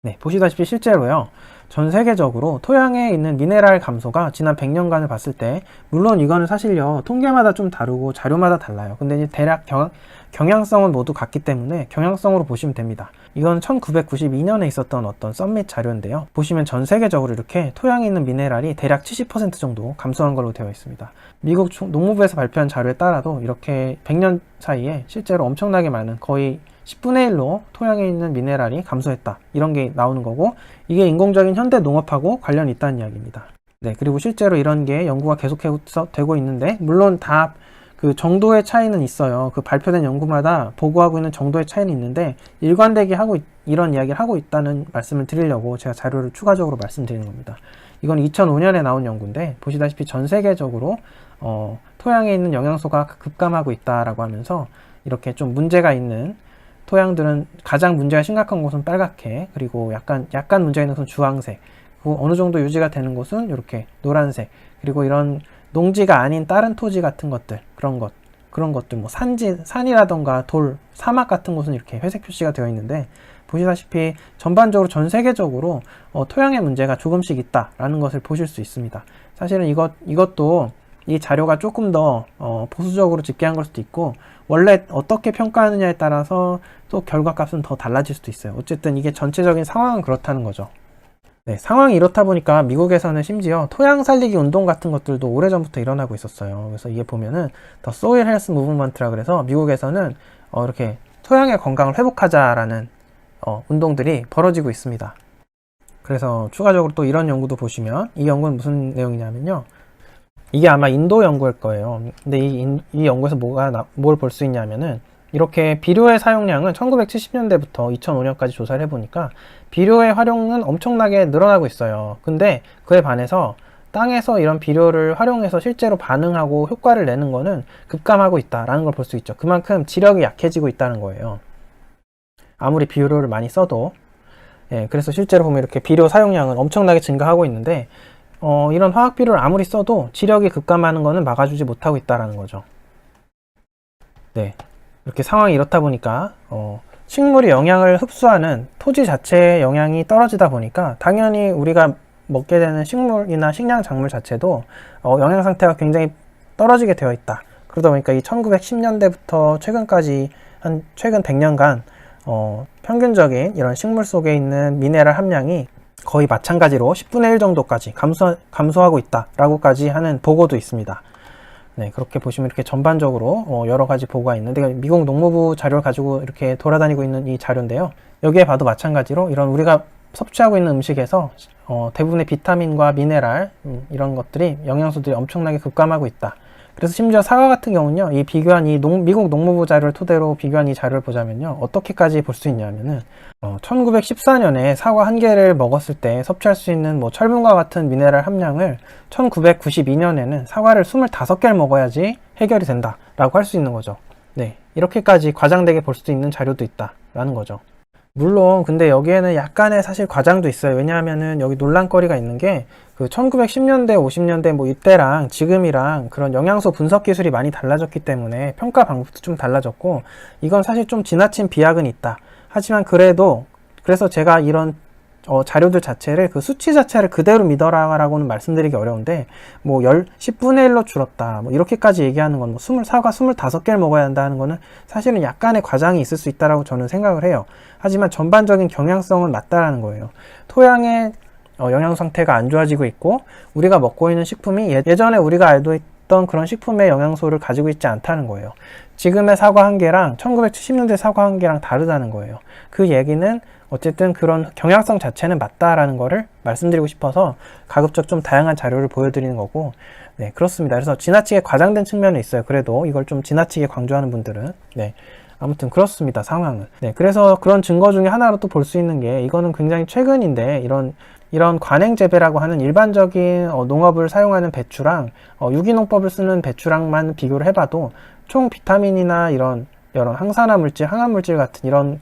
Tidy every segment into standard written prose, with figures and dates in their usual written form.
네, 보시다시피 실제로요. 전 세계적으로 토양에 있는 미네랄 감소가 지난 100년간을 봤을 때, 물론 이거는 사실요, 통계마다 좀 다르고 자료마다 달라요. 근데 이제 대략 경향성은 모두 같기 때문에 경향성으로 보시면 됩니다. 이건 1992년에 있었던 어떤 썸밋 자료인데요. 보시면 전 세계적으로 이렇게 토양에 있는 미네랄이 대략 70% 정도 감소한 걸로 되어 있습니다. 미국 농무부에서 발표한 자료에 따라도 이렇게 100년 사이에 실제로 엄청나게 많은, 거의 10분의 1로 토양에 있는 미네랄이 감소했다, 이런 게 나오는 거고, 이게 인공적인 현대 농업하고 관련이 있다는 이야기입니다. 네, 그리고 실제로 이런 게 연구가 계속해서 되고 있는데, 물론 다 그 정도의 차이는 있어요. 그 발표된 연구마다 보고하고 있는 정도의 차이는 있는데, 일관되게 이런 이야기를 하고 있다는 말씀을 드리려고 제가 자료를 추가적으로 말씀드리는 겁니다. 이건 2005년에 나온 연구인데, 보시다시피 전 세계적으로 토양에 있는 영양소가 급감하고 있다라고 하면서, 이렇게 좀 문제가 있는 토양들은, 가장 문제가 심각한 곳은 빨갛게, 그리고 약간 문제가 있는 곳은 주황색, 그리고 어느 정도 유지가 되는 곳은 이렇게 노란색, 그리고 이런 농지가 아닌 다른 토지 같은 것들, 그런 것들, 뭐 산이라던가 돌, 사막 같은 곳은 이렇게 회색 표시가 되어 있는데, 보시다시피 전반적으로 전 세계적으로 토양의 문제가 조금씩 있다라는 것을 보실 수 있습니다. 사실은 이것도 이 자료가 조금 더 보수적으로 집계한 걸 수도 있고, 원래 어떻게 평가하느냐에 따라서 또 결과값은 더 달라질 수도 있어요. 어쨌든 이게 전체적인 상황은 그렇다는 거죠. 네, 상황이 이렇다 보니까 미국에서는 심지어 토양 살리기 운동 같은 것들도 오래전부터 일어나고 있었어요. 그래서 이게 보면은 The Soil Health Movement라 그래서 미국에서는 이렇게 토양의 건강을 회복하자라는 운동들이 벌어지고 있습니다. 그래서 추가적으로 또 이런 연구도 보시면, 이 연구는 무슨 내용이냐면요, 이게 아마 인도 연구일 거예요. 근데 이 연구에서 뭘 볼 수 있냐면은, 이렇게 비료의 사용량은 1970년대부터 2005년까지 조사를 해보니까 비료의 활용은 엄청나게 늘어나고 있어요. 근데 그에 반해서 땅에서 이런 비료를 활용해서 실제로 반응하고 효과를 내는 거는 급감하고 있다라는 걸 볼 수 있죠. 그만큼 지력이 약해지고 있다는 거예요. 아무리 비료를 많이 써도. 예, 그래서 실제로 보면 이렇게 비료 사용량은 엄청나게 증가하고 있는데, 이런 화학 비료를 아무리 써도 지력이 급감하는 거는 막아주지 못하고 있다는 거죠. 네, 이렇게 상황이 이렇다 보니까 식물이 영양을 흡수하는 토지 자체의 영양이 떨어지다 보니까, 당연히 우리가 먹게 되는 식물이나 식량 작물 자체도 영양 상태가 굉장히 떨어지게 되어 있다. 그러다 보니까 이 1910년대부터 최근까지 최근 100년간 평균적인 이런 식물 속에 있는 미네랄 함량이 거의 마찬가지로 10분의 1 정도까지 감소하고 있다라고까지 하는 보고도 있습니다. 네, 그렇게 보시면 이렇게 전반적으로 여러 가지 보고가 있는데, 미국 농무부 자료를 가지고 이렇게 돌아다니고 있는 이 자료인데요. 여기에 봐도 마찬가지로 이런 우리가 섭취하고 있는 음식에서 대부분의 비타민과 미네랄, 이런 것들이, 영양소들이 엄청나게 급감하고 있다. 그래서 심지어 사과 같은 경우는요, 이 비교한 미국 농무부 자료를 토대로 비교한 이 자료를 보자면요, 어떻게까지 볼 수 있냐면은 1914년에 사과 한 개를 먹었을 때 섭취할 수 있는 뭐 철분과 같은 미네랄 함량을 1992년에는 사과를 25개를 먹어야지 해결이 된다라고 할 수 있는 거죠. 네, 이렇게까지 과장되게 볼 수 있는 자료도 있다라는 거죠. 물론 근데 여기에는 약간의 사실 과장도 있어요. 왜냐하면은 여기 논란거리가 있는 게, 그 1910년대 50년대 뭐 이때랑 지금이랑 그런 영양소 분석 기술이 많이 달라졌기 때문에 평가 방법도 좀 달라졌고, 이건 사실 좀 지나친 비약은 있다. 하지만 그래서 제가 이런 자료들 자체를, 그 수치 자체를 그대로 믿어라라고는 말씀드리기 어려운데, 뭐 10분의 1로 줄었다, 뭐 이렇게까지 얘기하는 건, 뭐 사과 25개를 먹어야 한다는 거는 사실은 약간의 과장이 있을 수 있다라고 저는 생각을 해요. 하지만 전반적인 경향성은 맞다라는 거예요. 토양의 영양 상태가 안 좋아지고 있고, 우리가 먹고 있는 식품이 예전에 우리가 알고 있던 그런 식품의 영양소를 가지고 있지 않다는 거예요. 지금의 사과 한 개랑 1970년대 사과 한 개랑 다르다는 거예요. 그 얘기는 어쨌든 그런 경향성 자체는 맞다라는 거를 말씀드리고 싶어서 가급적 좀 다양한 자료를 보여드리는 거고, 네, 그렇습니다. 그래서 지나치게 과장된 측면이 있어요. 그래도 이걸 좀 지나치게 강조하는 분들은. 네, 아무튼 그렇습니다, 상황은. 네, 그래서 그런 증거 중에 하나로 또 볼 수 있는 게, 이거는 굉장히 최근인데, 이런 관행 재배라고 하는 일반적인 농업을 사용하는 배추랑 유기농법을 쓰는 배추랑만 비교를 해봐도 총 비타민이나 이런 항산화 물질, 항암 물질 같은 이런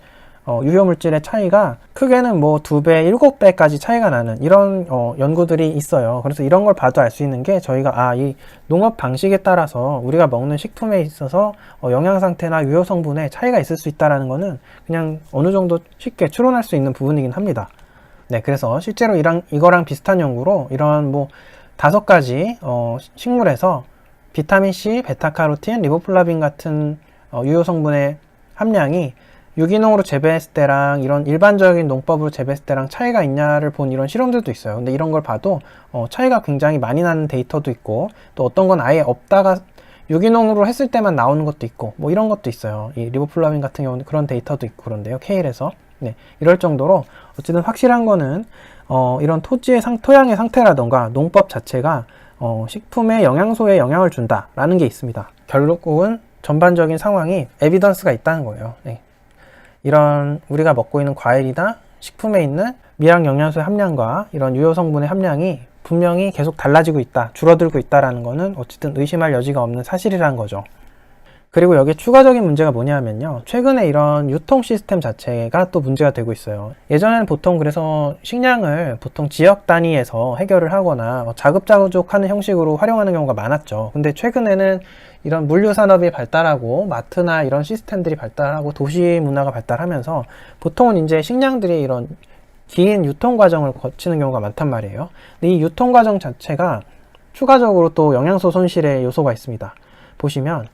유효 물질의 차이가 크게는 뭐 2배, 7배까지 차이가 나는 이런 연구들이 있어요. 그래서 이런 걸 봐도 알 수 있는 게, 저희가 이 농업 방식에 따라서 우리가 먹는 식품에 있어서 영양 상태나 유효 성분에 차이가 있을 수 있다라는 거는 그냥 어느 정도 쉽게 추론할 수 있는 부분이긴 합니다. 네, 그래서 실제로 이거랑 비슷한 연구로 이런 뭐 5가지 식물에서 비타민C, 베타카로틴, 리보플라빈 같은 유효 성분의 함량이 유기농으로 재배했을 때랑 이런 일반적인 농법으로 재배했을 때랑 차이가 있냐를 본 이런 실험들도 있어요. 근데 이런 걸 봐도 차이가 굉장히 많이 나는 데이터도 있고, 또 어떤 건 아예 없다가 유기농으로 했을 때만 나오는 것도 있고, 뭐 이런 것도 있어요. 이 리보플라빈 같은 경우는 그런 데이터도 있고 그런데요, 케일에서. 네, 이럴 정도로 어쨌든 확실한 거는 이런 토양의 상태라던가 농법 자체가 식품의 영양소에 영향을 준다라는 게 있습니다. 결국은 전반적인 상황이 에비던스가 있다는 거예요. 네. 이런 우리가 먹고 있는 과일이나 식품에 있는 미량 영양소의 함량과 이런 유효 성분의 함량이 분명히 계속 달라지고 있다, 줄어들고 있다라는 거는 어쨌든 의심할 여지가 없는 사실이라는 거죠. 그리고 여기에 추가적인 문제가 뭐냐면요, 최근에 이런 유통 시스템 자체가 또 문제가 되고 있어요. 예전에는 보통 그래서 식량을 보통 지역 단위에서 해결을 하거나 자급자족하는 형식으로 활용하는 경우가 많았죠. 근데 최근에는 이런 물류 산업이 발달하고 마트나 이런 시스템들이 발달하고 도시 문화가 발달하면서 보통은 이제 식량들이 이런 긴 유통 과정을 거치는 경우가 많단 말이에요. 근데 이 유통 과정 자체가 추가적으로 또 영양소 손실의 요소가 있습니다. 보시면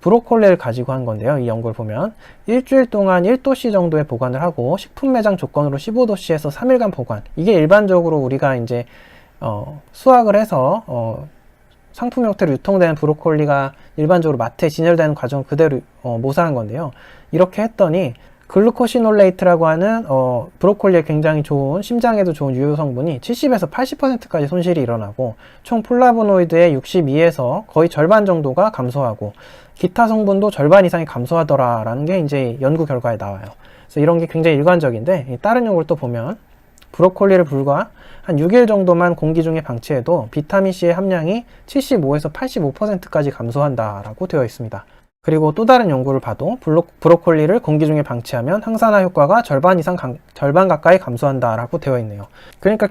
브로콜리를 가지고 한 건데요. 이 연구를 보면 일주일 동안 1도씨 정도의 보관을 하고 식품 매장 조건으로 15도씨에서 3일간 보관. 이게 일반적으로 우리가 이제 수확을 해서 상품 형태로 유통되는 브로콜리가 일반적으로 마트에 진열되는 과정을 그대로 모사한 건데요. 이렇게 했더니 글루코시놀레이트라고 하는 브로콜리에 굉장히 좋은, 심장에도 좋은 유효 성분이 70에서 80%까지 손실이 일어나고, 총 플라보노이드의 62에서 거의 절반 정도가 감소하고 기타 성분도 절반 이상이 감소하더라라는 게 이제 연구 결과에 나와요. 그래서 이런 게 굉장히 일관적인데, 다른 연구를 또 보면 브로콜리를 불과 한 6일 정도만 공기 중에 방치해도 비타민C의 함량이 75에서 85%까지 감소한다라고 되어 있습니다. 그리고 또 다른 연구를 봐도 브로콜리를 공기 중에 방치하면 항산화 효과가 절반 가까이 감소한다라고 되어 있네요. 그러니까